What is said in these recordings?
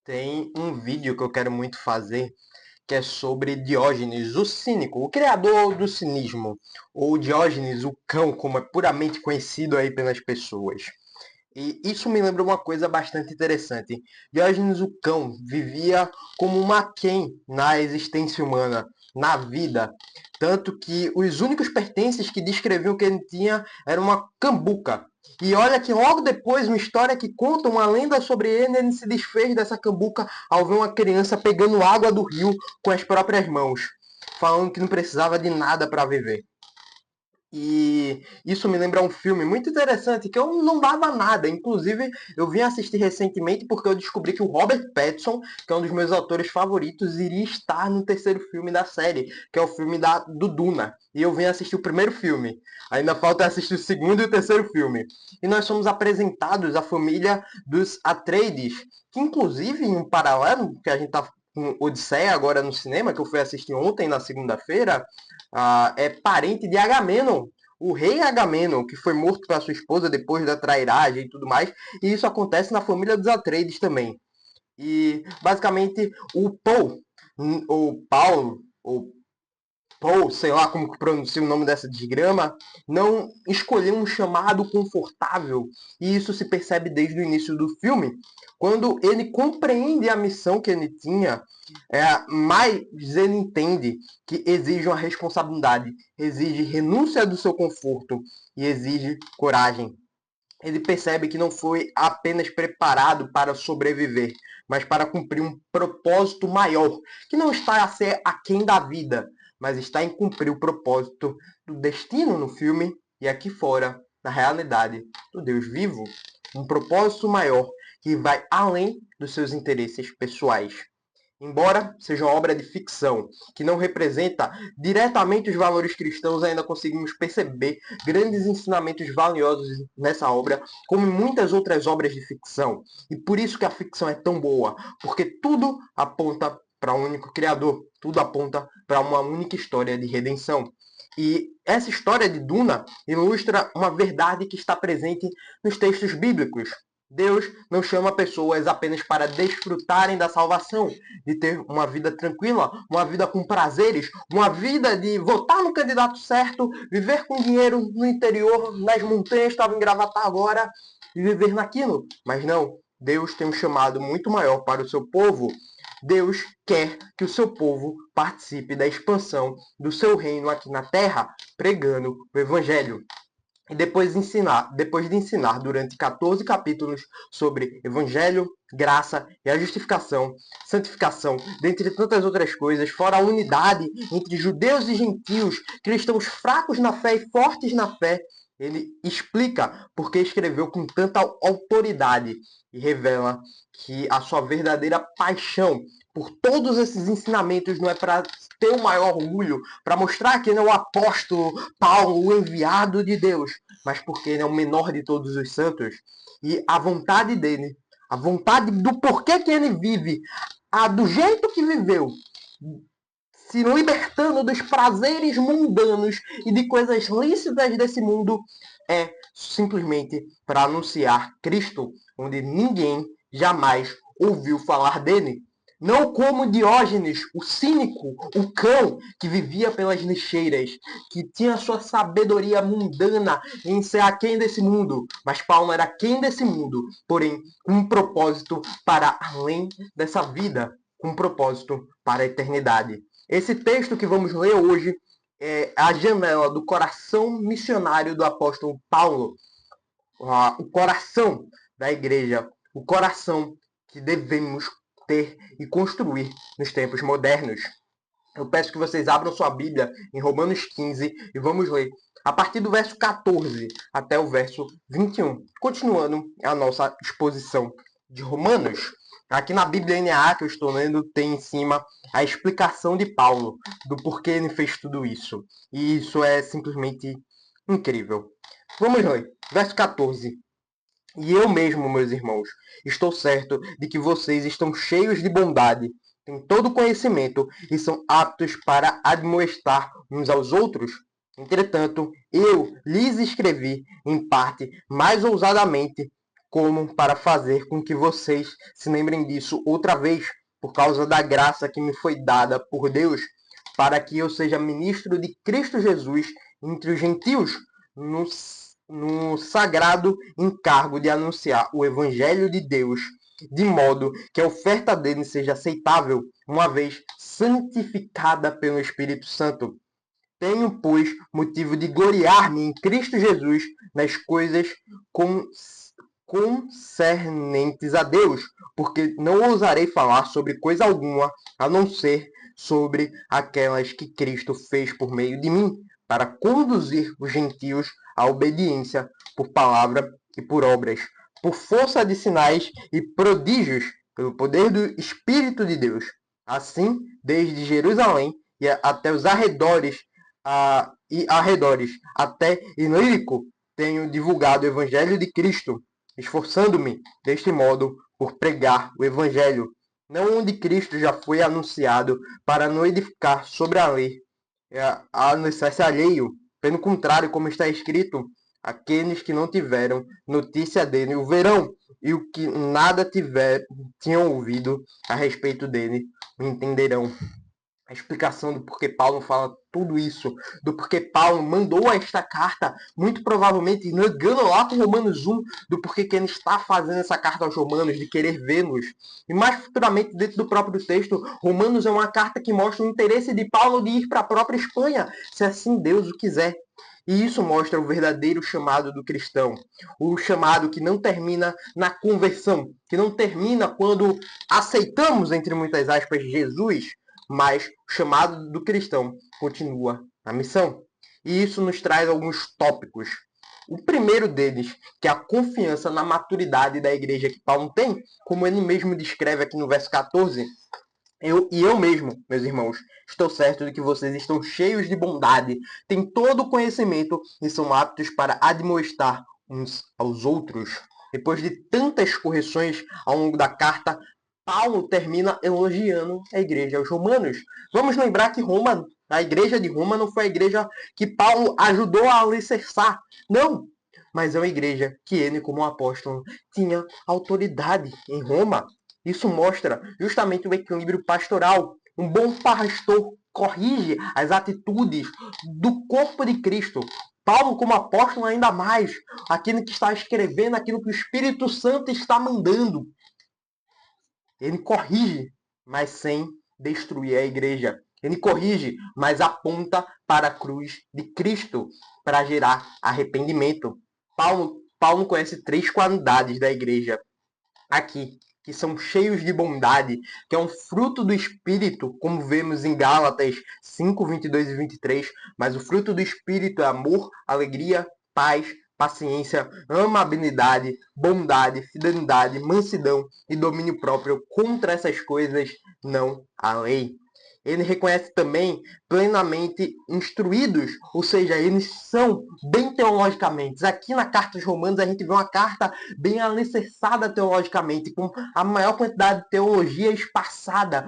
Tem um vídeo que eu quero muito fazer que é sobre Diógenes, o cínico, o criador do cinismo, ou Diógenes, o cão, como é puramente conhecido aí pelas pessoas. E isso me lembra uma coisa bastante interessante. Diógenes o cão vivia como um aquém na existência humana, na vida. Tanto que os únicos pertences que descreviam que ele tinha era uma cambuca. E olha que logo depois, uma história que conta, uma lenda sobre ele, ele se desfez dessa cambuca ao ver uma criança pegando água do rio com as próprias mãos, falando que não precisava de nada para viver. E isso me lembra um filme muito interessante que eu não dava nada. Inclusive, eu vim assistir recentemente porque eu descobri que o Robert Pattinson, que é um dos meus autores favoritos, iria estar no terceiro filme da série, que é o filme do Duna. E eu vim assistir o primeiro filme. Ainda falta assistir o segundo e o terceiro filme. E nós somos apresentados à família dos Atreides, que inclusive, em um paralelo, que a gente tá com Odisseia agora no cinema, que eu fui assistir ontem, na segunda-feira, é parente de Agamenon, o rei Agamenon, que foi morto pela sua esposa depois da trairagem e tudo mais, e isso acontece na família dos Atreides também. E basicamente o Paul, ou Paulo, ou Paul, sei lá como que pronuncia o nome dessa desgrama, não escolheu um chamado confortável. E isso se percebe desde o início do filme, quando ele compreende a missão que ele tinha, mas ele entende que exige uma responsabilidade, exige renúncia do seu conforto e exige coragem. Ele percebe que não foi apenas preparado para sobreviver, mas para cumprir um propósito maior, que não está a ser aquém da vida, mas está em cumprir o propósito do destino no filme e aqui fora, na realidade, do Deus vivo. Um propósito maior que vai além dos seus interesses pessoais. Embora seja uma obra de ficção que não representa diretamente os valores cristãos, ainda conseguimos perceber grandes ensinamentos valiosos nessa obra, como em muitas outras obras de ficção. E por isso que a ficção é tão boa, porque tudo aponta para um único criador, tudo aponta para uma única história de redenção. E essa história de Duna ilustra uma verdade que está presente nos textos bíblicos. Deus não chama pessoas apenas para desfrutarem da salvação, de ter uma vida tranquila, uma vida com prazeres, uma vida de votar no candidato certo, viver com dinheiro no interior, nas montanhas, estava em Gravatar agora, e viver naquilo. Mas não, Deus tem um chamado muito maior para o seu povo. Deus quer que o seu povo participe da expansão do seu reino aqui na terra, pregando o evangelho. E depois de ensinar durante 14 capítulos sobre Evangelho, graça e a justificação, santificação, dentre tantas outras coisas, fora a unidade entre judeus e gentios, cristãos fracos na fé e fortes na fé, ele explica por que escreveu com tanta autoridade e revela que a sua verdadeira paixão por todos esses ensinamentos não é para ter o maior orgulho, para mostrar que ele é o apóstolo Paulo, o enviado de Deus, mas porque ele é o menor de todos os santos. E a vontade dele, a vontade do porquê que ele vive, do jeito que viveu, se libertando dos prazeres mundanos e de coisas lícitas desse mundo, é simplesmente para anunciar Cristo, onde ninguém jamais ouviu falar dele. Não como Diógenes, o cínico, o cão que vivia pelas lixeiras, que tinha sua sabedoria mundana em ser aquém desse mundo. Mas Paulo era aquém desse mundo, porém com um propósito para além dessa vida, com um propósito para a eternidade. Esse texto que vamos ler hoje é a janela do coração missionário do apóstolo Paulo, o coração da igreja, o coração que devemos ter e construir nos tempos modernos. Eu peço que vocês abram sua Bíblia em Romanos 15 e vamos ler a partir do verso 14 até o verso 21, continuando a nossa exposição de Romanos. Aqui na Bíblia NAA que eu estou lendo tem em cima a explicação de Paulo do porquê ele fez tudo isso. E isso é simplesmente incrível. Vamos ler. Verso 14. E eu mesmo, meus irmãos, estou certo de que vocês estão cheios de bondade, têm todo o conhecimento e são aptos para admoestar uns aos outros. Entretanto, eu lhes escrevi, em parte, mais ousadamente, como para fazer com que vocês se lembrem disso outra vez, por causa da graça que me foi dada por Deus, para que eu seja ministro de Cristo Jesus entre os gentios, no sagrado encargo de anunciar o Evangelho de Deus, de modo que a oferta dele seja aceitável, uma vez santificada pelo Espírito Santo. Tenho, pois, motivo de gloriar-me em Cristo Jesus nas coisas concernentes a Deus, porque não ousarei falar sobre coisa alguma, a não ser sobre aquelas que Cristo fez por meio de mim, para conduzir os gentios à obediência por palavra e por obras, por força de sinais e prodígios, pelo poder do Espírito de Deus. Assim, desde Jerusalém e até os arredores, até Ilírico, tenho divulgado o Evangelho de Cristo, esforçando-me, deste modo, por pregar o Evangelho, não onde Cristo já foi anunciado, para não edificar sobre a lei, a necessidade alheio. Pelo contrário, como está escrito, aqueles que não tiveram notícia dele o verão, e o que nada tinham ouvido a respeito dele o entenderão. A explicação do porquê Paulo fala tudo isso, do porquê Paulo mandou esta carta, muito provavelmente negando lá com Romanos 1, do porquê que ele está fazendo essa carta aos Romanos, de querer vê-los. E mais futuramente, dentro do próprio texto, Romanos é uma carta que mostra o interesse de Paulo de ir para a própria Espanha, se assim Deus o quiser. E isso mostra o verdadeiro chamado do cristão. O chamado que não termina na conversão, que não termina quando aceitamos, entre muitas aspas, Jesus, mas o chamado do cristão continua na missão. E isso nos traz alguns tópicos. O primeiro deles, que é a confiança na maturidade da igreja que Paulo tem, como ele mesmo descreve aqui no verso 14. Eu mesmo, meus irmãos, estou certo de que vocês estão cheios de bondade, têm todo o conhecimento e são aptos para admoestar uns aos outros. Depois de tantas correções ao longo da carta, Paulo termina elogiando a igreja aos romanos. Vamos lembrar que Roma, a igreja de Roma, não foi a igreja que Paulo ajudou a alicerçar. Não! Mas é uma igreja que ele, como apóstolo, tinha autoridade em Roma. Isso mostra justamente o equilíbrio pastoral. Um bom pastor corrige as atitudes do corpo de Cristo. Paulo, como apóstolo, ainda mais. Aquele que está escrevendo aquilo que o Espírito Santo está mandando. Ele corrige, mas sem destruir a igreja. Ele corrige, mas aponta para a cruz de Cristo, para gerar arrependimento. Paulo conhece 3 qualidades da igreja aqui, que são cheios de bondade, que é um fruto do Espírito, como vemos em Gálatas 5, 22 e 23. Mas o fruto do Espírito é amor, alegria, paz, paciência, amabilidade, bondade, fidelidade, mansidão e domínio próprio. Contra essas coisas não há lei. Ele reconhece também plenamente instruídos, ou seja, eles são bem teologicamente. Aqui na carta aos Romanos a gente vê uma carta bem alicerçada teologicamente, com a maior quantidade de teologia espaçada,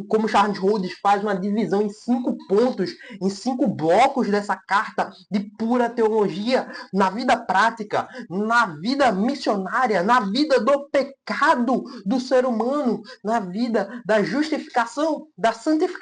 como Charles Rhodes faz uma divisão em 5 pontos, em 5 blocos dessa carta de pura teologia, na vida prática, na vida missionária, na vida do pecado do ser humano, na vida da justificação, da santificação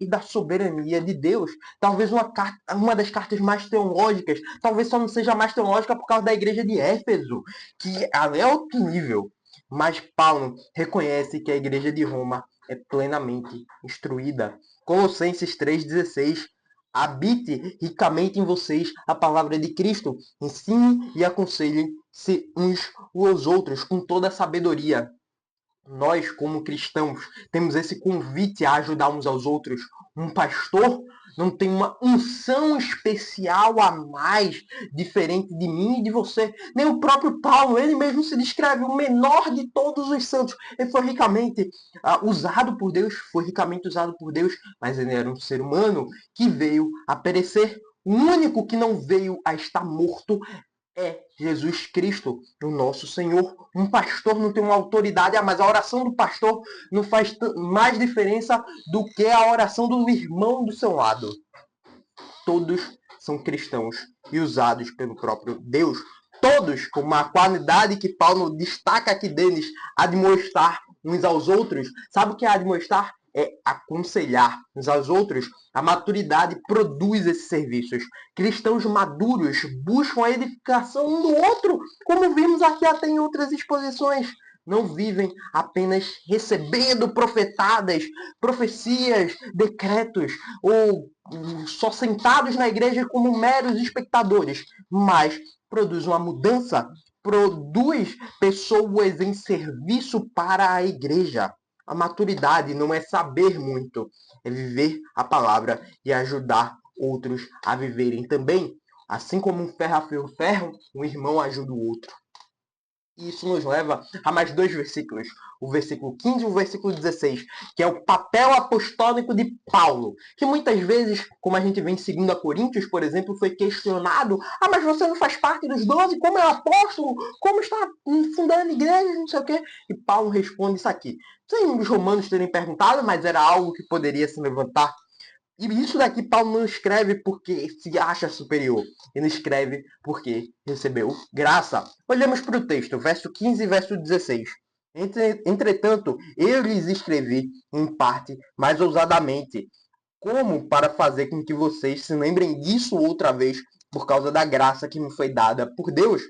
e da soberania de Deus. Talvez uma das cartas mais teológicas, talvez só não seja mais teológica por causa da igreja de Éfeso, que ela é outro nível. Mas Paulo reconhece que a igreja de Roma é plenamente instruída. Colossenses 3,16. Habite ricamente em vocês a palavra de Cristo. Ensine e aconselhem-se uns aos outros com toda a sabedoria. Nós, como cristãos, temos esse convite a ajudar uns aos outros. Um pastor não tem uma unção especial a mais, diferente de mim e de você. Nem o próprio Paulo, ele mesmo se descreve o menor de todos os santos. Ele foi ricamente usado por Deus, mas ele era um ser humano que veio a perecer. O único que não veio a estar morto é Jesus Cristo, o nosso Senhor. Um pastor não tem uma autoridade, mas a oração do pastor não faz mais diferença do que a oração do irmão do seu lado. Todos são cristãos e usados pelo próprio Deus. todos, como uma qualidade que Paulo destaca aqui deles, admoestar uns aos outros. Sabe o que é admoestar? É aconselhar uns aos outros. A maturidade produz esses serviços. Cristãos maduros buscam a edificação um do outro, como vimos aqui até em outras exposições. Não vivem apenas recebendo profetadas, profecias, decretos, ou só sentados na igreja como meros espectadores, mas produz uma mudança, produz pessoas em serviço para a igreja. A maturidade não é saber muito, é viver a palavra e ajudar outros a viverem também. Assim como um ferro afia o ferro, um irmão ajuda o outro. E isso nos leva a mais dois versículos, o versículo 15 e o versículo 16, que é o papel apostólico de Paulo, que muitas vezes, como a gente vê em 2 Coríntios, por exemplo, foi questionado: mas você não faz parte dos 12, como é apóstolo, como está fundando igrejas, não sei o quê. E Paulo responde isso aqui, sem os romanos terem perguntado, mas era algo que poderia se levantar. E isso daqui Paulo não escreve porque se acha superior. Ele escreve porque recebeu graça. Olhamos para o texto, verso 15 e verso 16. Entretanto, eu lhes escrevi, em parte, mais ousadamente, como para fazer com que vocês se lembrem disso outra vez, por causa da graça que me foi dada por Deus,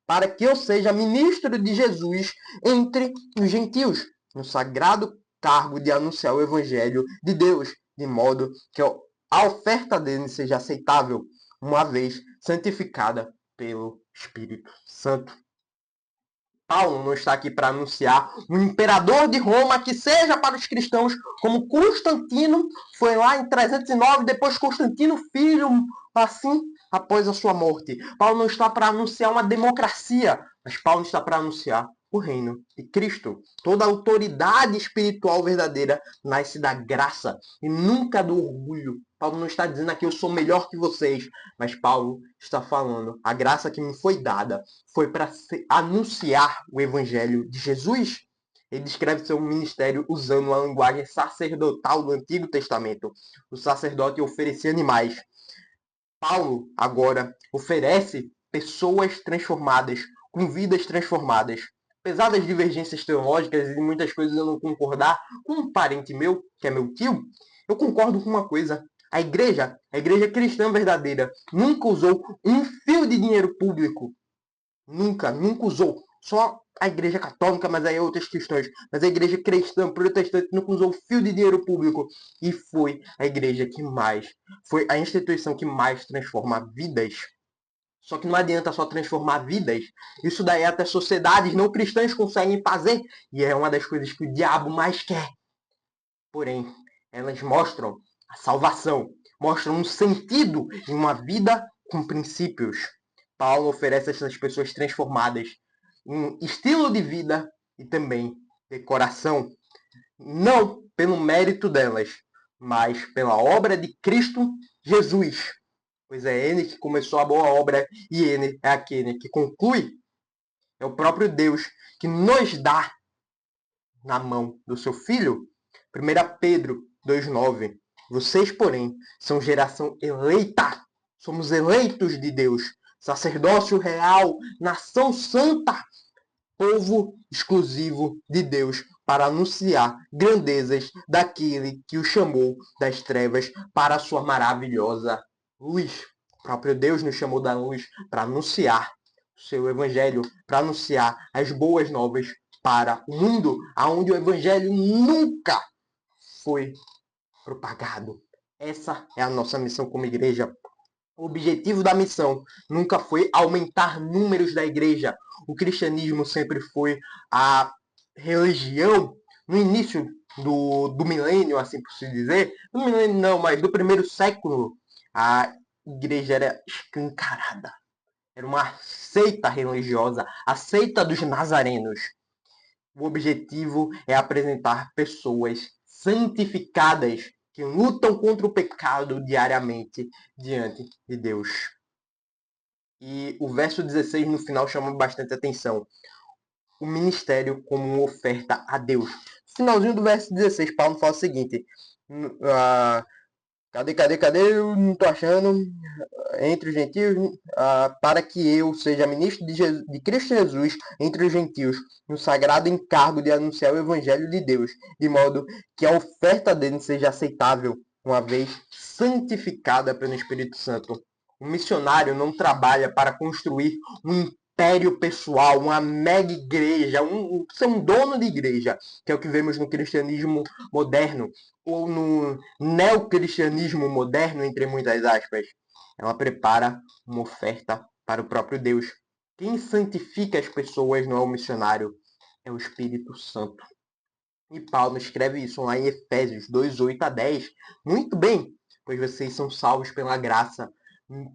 para que eu seja ministro de Jesus entre os gentios, no sagrado cargo de anunciar o evangelho de Deus, de modo que a oferta dele seja aceitável, uma vez santificada pelo Espírito Santo. Paulo não está aqui para anunciar um imperador de Roma que seja para os cristãos como Constantino foi lá em 309, depois Constantino filho, assim, após a sua morte. Paulo não está para anunciar uma democracia, mas Paulo está para anunciar o reino de Cristo. Toda autoridade espiritual verdadeira nasce da graça e nunca do orgulho. Paulo não está dizendo aqui eu sou melhor que vocês, mas Paulo está falando a graça que me foi dada foi para anunciar o evangelho de Jesus. Ele descreve seu ministério usando a linguagem sacerdotal do Antigo Testamento. O sacerdote oferecia animais. Paulo agora oferece pessoas transformadas, com vidas transformadas. Apesar das divergências teológicas e muitas coisas eu não concordar com um parente meu, que é meu tio, eu concordo com uma coisa. A igreja cristã verdadeira, nunca usou um fio de dinheiro público. Nunca usou. Só a igreja católica, mas aí outras questões. Mas a igreja cristã, protestante, nunca usou fio de dinheiro público. E foi a igreja que mais, foi a instituição que mais transforma vidas. Só que não adianta só transformar vidas. Isso daí até sociedades não cristãs conseguem fazer. E é uma das coisas que o diabo mais quer. Porém, elas mostram a salvação. Mostram um sentido em uma vida com princípios. Paulo oferece a essas pessoas transformadas em estilo de vida e também decoração. Não pelo mérito delas, mas pela obra de Cristo Jesus. Pois é ele que começou a boa obra e ele é aquele que conclui. É o próprio Deus que nos dá na mão do seu Filho. 1 Pedro 2,9. Vocês, porém, são geração eleita. Somos eleitos de Deus. Sacerdócio real, nação santa, povo exclusivo de Deus, para anunciar grandezas daquele que o chamou das trevas para a sua maravilhosa luz. O próprio Deus nos chamou da luz para anunciar o seu evangelho, para anunciar as boas novas para o mundo, aonde o evangelho nunca foi propagado. Essa é a nossa missão como igreja. O objetivo da missão nunca foi aumentar números da igreja. O cristianismo sempre foi a religião, no início do milênio, assim por se dizer, no milênio não, mas do primeiro século, a igreja era escancarada. Era uma seita religiosa, a seita dos nazarenos. O objetivo é apresentar pessoas santificadas que lutam contra o pecado diariamente diante de Deus. E o verso 16 no final chama bastante atenção. O ministério como uma oferta a Deus. No finalzinho do verso 16, Paulo fala o seguinte: Cadê? Eu não tô achando. Entre os gentios, para que eu seja ministro de Cristo Jesus entre os gentios, no sagrado encargo de anunciar o Evangelho de Deus, de modo que a oferta dele seja aceitável, uma vez santificada pelo Espírito Santo. O missionário não trabalha para construir um império pessoal, uma mega igreja, ser um dono de igreja, que é o que vemos no cristianismo moderno, ou no neocristianismo moderno, entre muitas aspas. Ela prepara uma oferta para o próprio Deus. Quem santifica as pessoas não é o missionário, é o Espírito Santo. E Paulo escreve isso lá em Efésios 2, 8 a 10. Muito bem, pois vocês são salvos pela graça,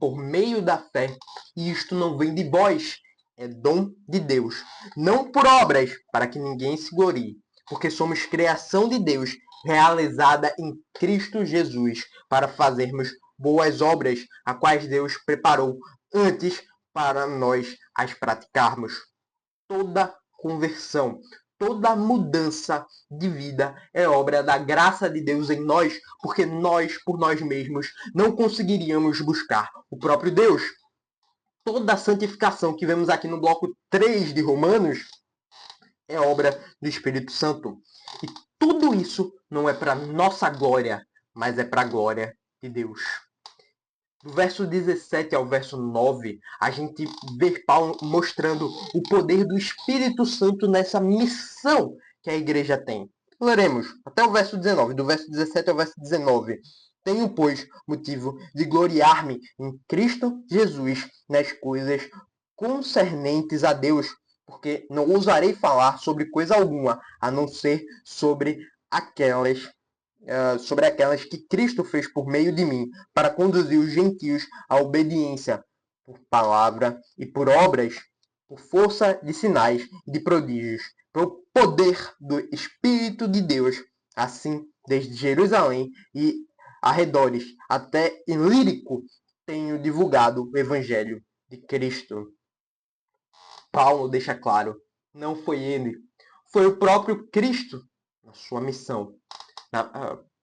por meio da fé, e isto não vem de vós, é dom de Deus. Não por obras, para que ninguém se glorie, porque somos criação de Deus, realizada em Cristo Jesus, para fazermos boas obras, a quais Deus preparou antes para nós as praticarmos. Toda conversão, toda mudança de vida é obra da graça de Deus em nós, porque nós, por nós mesmos, não conseguiríamos buscar o próprio Deus. Toda a santificação que vemos aqui no bloco 3 de Romanos é obra do Espírito Santo. E tudo isso não é para nossa glória, mas é para a glória de Deus. Do verso 17 ao verso 9, a gente vê Paulo mostrando o poder do Espírito Santo nessa missão que a igreja tem. Leremos até o verso 19, do verso 17 ao verso 19. Tenho, pois, motivo de gloriar-me em Cristo Jesus nas coisas concernentes a Deus, porque não ousarei falar sobre coisa alguma, a não ser sobre aquelas que Cristo fez por meio de mim, para conduzir os gentios à obediência, por palavra e por obras, por força de sinais e de prodígios, pelo poder do Espírito de Deus, assim, desde Jerusalém e arredores, até Ilírico, tenho divulgado o Evangelho de Cristo. Paulo deixa claro, não foi ele, foi o próprio Cristo na sua missão,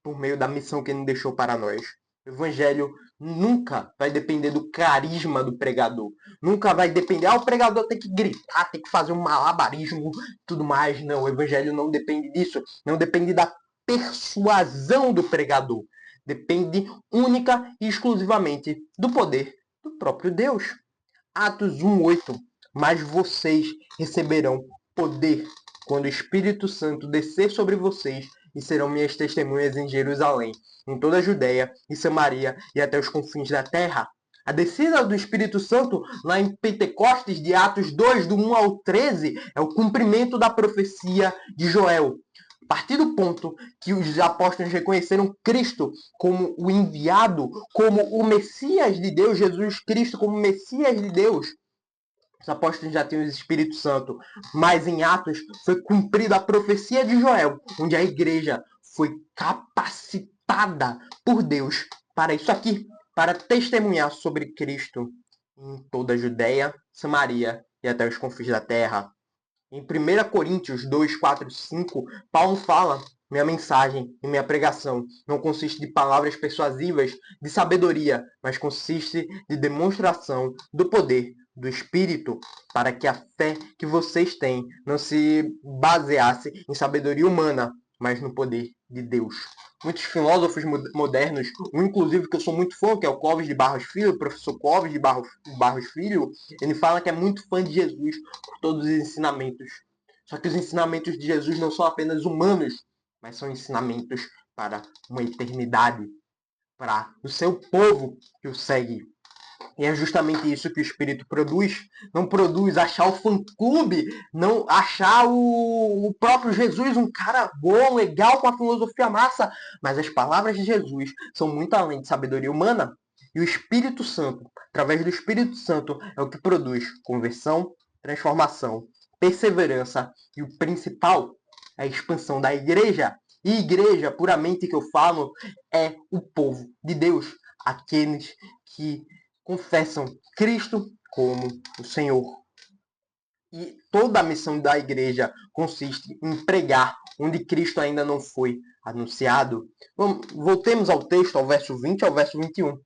por meio da missão que ele deixou para nós. O evangelho nunca vai depender do carisma do pregador. Nunca vai depender, o pregador tem que gritar, tem que fazer um malabarismo, tudo mais. Não, o evangelho não depende disso. Não depende da persuasão do pregador. Depende única e exclusivamente do poder do próprio Deus. Atos 1:8. Mas vocês receberão poder quando o Espírito Santo descer sobre vocês e serão minhas testemunhas em Jerusalém, em toda a Judéia e Samaria e até os confins da terra. A descida do Espírito Santo lá em Pentecostes, de Atos 2, do 1 ao 13, é o cumprimento da profecia de Joel. A partir do ponto que os apóstolos reconheceram Cristo como o enviado, como o Messias de Deus, Jesus Cristo como o Messias de Deus, os apóstolos já tinham o Espírito Santo, mas em Atos foi cumprida a profecia de Joel, onde a igreja foi capacitada por Deus para isso aqui, para testemunhar sobre Cristo em toda a Judéia, Samaria e até os confins da terra. Em 1 Coríntios 2, 4 e 5, Paulo fala: minha mensagem e minha pregação não consiste de palavras persuasivas de sabedoria, mas consiste de demonstração do poder do Espírito, para que a fé que vocês têm não se baseasse em sabedoria humana, mas no poder de Deus. Muitos filósofos modernos, um inclusive que eu sou muito fã, que é o Clóvis de Barros Filho, o professor Clóvis de Barros Filho, ele fala que é muito fã de Jesus por todos os ensinamentos. Só que os ensinamentos de Jesus não são apenas humanos, mas são ensinamentos para uma eternidade, para o seu povo que o segue. E é justamente isso que o Espírito produz. Não produz achar o fã-clube, não achar o próprio Jesus um cara bom, legal, com a filosofia massa. Mas as palavras de Jesus são muito além de sabedoria humana. E o Espírito Santo, através do Espírito Santo, é o que produz conversão, transformação, perseverança e o principal, a expansão da igreja. E igreja, puramente que eu falo, é o povo de Deus. Aqueles que confessam Cristo como o Senhor. E toda a missão da igreja consiste em pregar onde Cristo ainda não foi anunciado. Voltemos ao texto, ao verso 20 ao verso 21.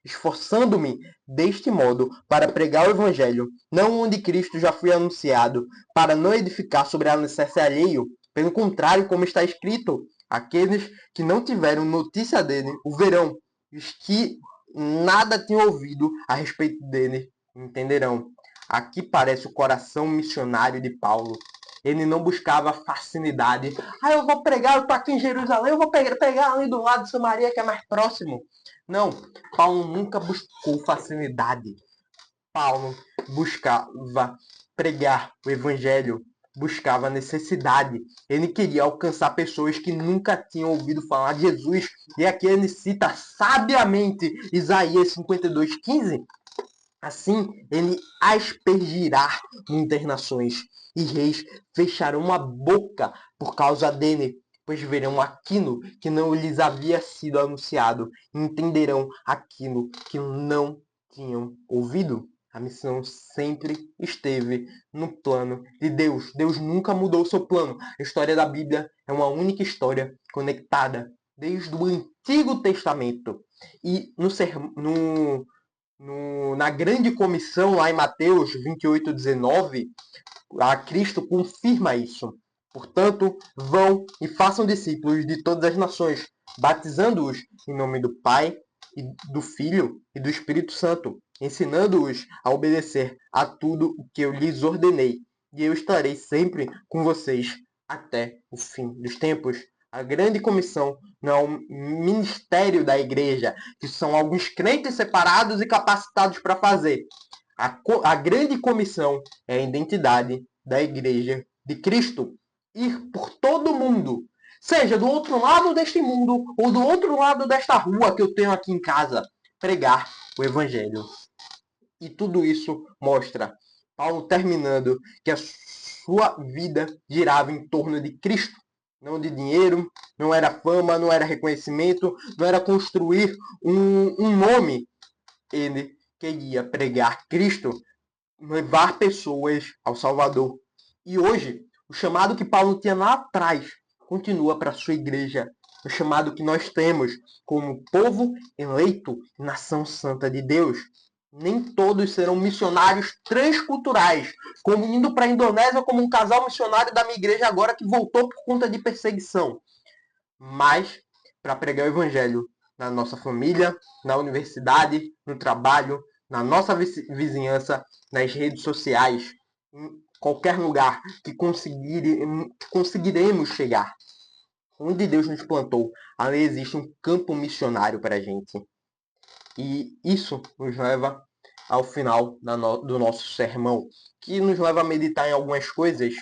Esforçando-me deste modo para pregar o Evangelho, não onde Cristo já foi anunciado, para não edificar sobre a alicerce alheio. Pelo contrário, como está escrito, aqueles que não tiveram notícia dele o verão, os que nada tinham ouvido a respeito dele entenderão. Aqui parece o coração missionário de Paulo. Ele não buscava facilidade. Eu vou pregar, eu estou aqui em Jerusalém, eu vou pregar ali do lado de Samaria, que é mais próximo. Não, Paulo nunca buscou facilidade. Paulo buscava pregar o evangelho, buscava necessidade. Ele queria alcançar pessoas que nunca tinham ouvido falar de Jesus. E aqui ele cita sabiamente Isaías 52:15. Assim, ele aspergirá muitas nações, e reis fecharão a boca por causa dele, pois verão aquilo que não lhes havia sido anunciado, e entenderão aquilo que não tinham ouvido. A missão sempre esteve no plano de Deus. Deus nunca mudou o seu plano. A história da Bíblia é uma única história conectada desde o Antigo Testamento. E na grande comissão, lá em Mateus 28:19, a Cristo confirma isso. Portanto, vão e façam discípulos de todas as nações, batizando-os em nome do Pai, e do Filho e do Espírito Santo, ensinando-os a obedecer a tudo o que eu lhes ordenei. E eu estarei sempre com vocês até o fim dos tempos. A grande comissão não é o ministério da igreja, que são alguns crentes separados e capacitados para fazer. A grande comissão é a identidade da igreja de Cristo. Ir por todo mundo, seja do outro lado deste mundo ou do outro lado desta rua que eu tenho aqui em casa, pregar o evangelho. E tudo isso mostra Paulo terminando que a sua vida girava em torno de Cristo. Não de dinheiro, não era fama, não era reconhecimento, não era construir um nome. Ele queria pregar Cristo, levar pessoas ao Salvador. E hoje, o chamado que Paulo tinha lá atrás continua para a sua igreja. O chamado que nós temos como povo eleito, nação santa de Deus. Nem todos serão missionários transculturais, como indo para a Indonésia como um casal missionário da minha igreja agora que voltou por conta de perseguição. Mas para pregar o evangelho na nossa família, na universidade, no trabalho, na nossa vizinhança, nas redes sociais, em qualquer lugar que conseguiremos chegar. Onde Deus nos plantou, ali existe um campo missionário para a gente. E isso nos leva ao final do nosso sermão, que nos leva a meditar em algumas coisas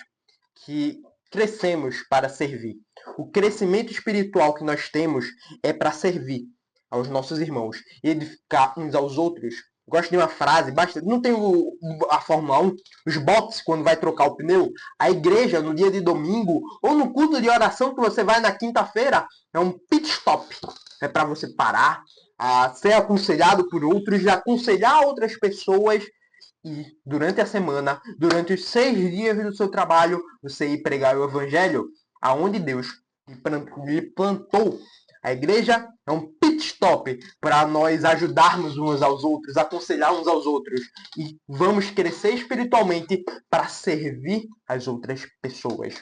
que crescemos para servir. O crescimento espiritual que nós temos é para servir aos nossos irmãos e edificar uns aos outros. Gosto de uma frase, não tem a Fórmula 1, os boxes quando vai trocar o pneu, a igreja no dia de domingo ou no culto de oração que você vai na quinta-feira, é um pit stop. É para você parar, a ser aconselhado por outros, e aconselhar outras pessoas. E durante a semana, durante os 6 dias do seu trabalho, você ir pregar o evangelho aonde Deus lhe plantou. A igreja é um pit stop para nós ajudarmos uns aos outros, aconselhar uns aos outros. E vamos crescer espiritualmente para servir as outras pessoas.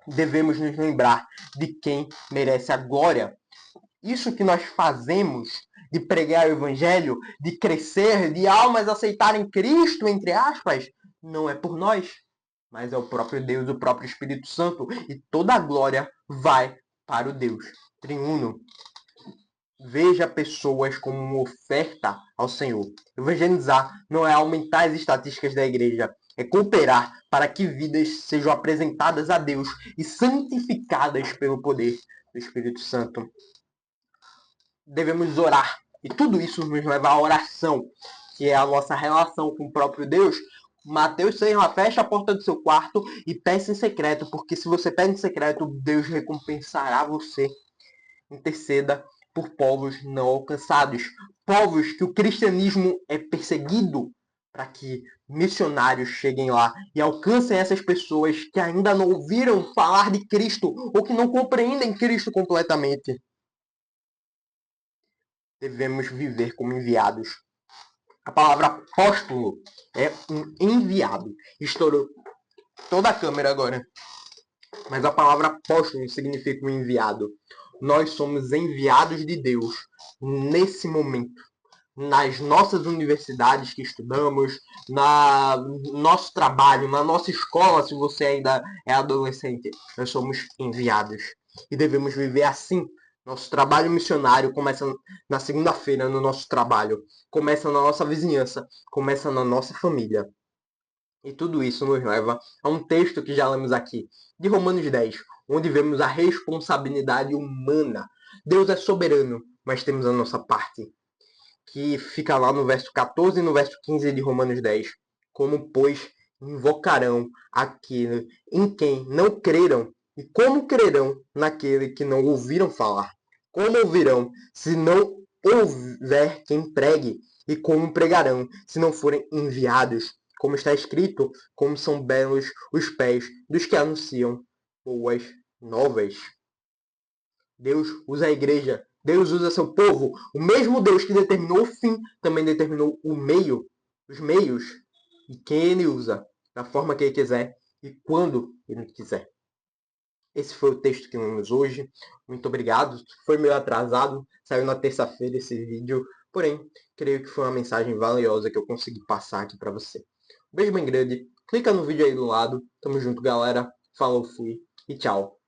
Devemos nos lembrar de quem merece a glória. Isso que nós fazemos de pregar o evangelho, de crescer, de almas aceitarem Cristo, entre aspas, não é por nós, mas é o próprio Deus, o próprio Espírito Santo. E toda a glória vai para o Deus triuno. Veja pessoas como uma oferta ao Senhor. Evangelizar não é aumentar as estatísticas da igreja, é cooperar para que vidas sejam apresentadas a Deus e santificadas pelo poder do Espírito Santo. Devemos orar. E tudo isso nos leva à oração, que é a nossa relação com o próprio Deus. Mateus 6, fecha a porta do seu quarto e peça em secreto, porque se você pede em secreto, Deus recompensará você. Interceda por povos não alcançados, povos que o cristianismo é perseguido, para que missionários cheguem lá e alcancem essas pessoas que ainda não ouviram falar de Cristo ou que não compreendem Cristo completamente. Devemos viver como enviados. A palavra apóstolo é um enviado. Estourou toda a câmera agora. Mas a palavra apóstolo significa um enviado. Nós somos enviados de Deus nesse momento. Nas nossas universidades que estudamos, no nosso trabalho, na nossa escola, se você ainda é adolescente, nós somos enviados. E devemos viver assim. Nosso trabalho missionário começa na segunda-feira no nosso trabalho, começa na nossa vizinhança, começa na nossa família. E tudo isso nos leva a um texto que já lemos aqui, de Romanos 10, onde vemos a responsabilidade humana. Deus é soberano, mas temos a nossa parte, que fica lá no verso 14 e no verso 15 de Romanos 10. Como, pois, invocarão aquele em quem não creram? E como crerão naquele que não ouviram falar? Como ouvirão se não houver quem pregue? E como pregarão se não forem enviados? Como está escrito, como são belos os pés dos que anunciam boas novas. Deus usa a igreja, Deus usa seu povo. O mesmo Deus que determinou o fim também determinou o meio, os meios, e quem ele usa, da forma que ele quiser e quando ele quiser. Esse foi o texto que lemos hoje. Muito obrigado. Foi meio atrasado, saiu na terça-feira esse vídeo, porém, creio que foi uma mensagem valiosa que eu consegui passar aqui para você. Um beijo bem grande, clica no vídeo aí do lado. Tamo junto, galera. Falou, fui e tchau.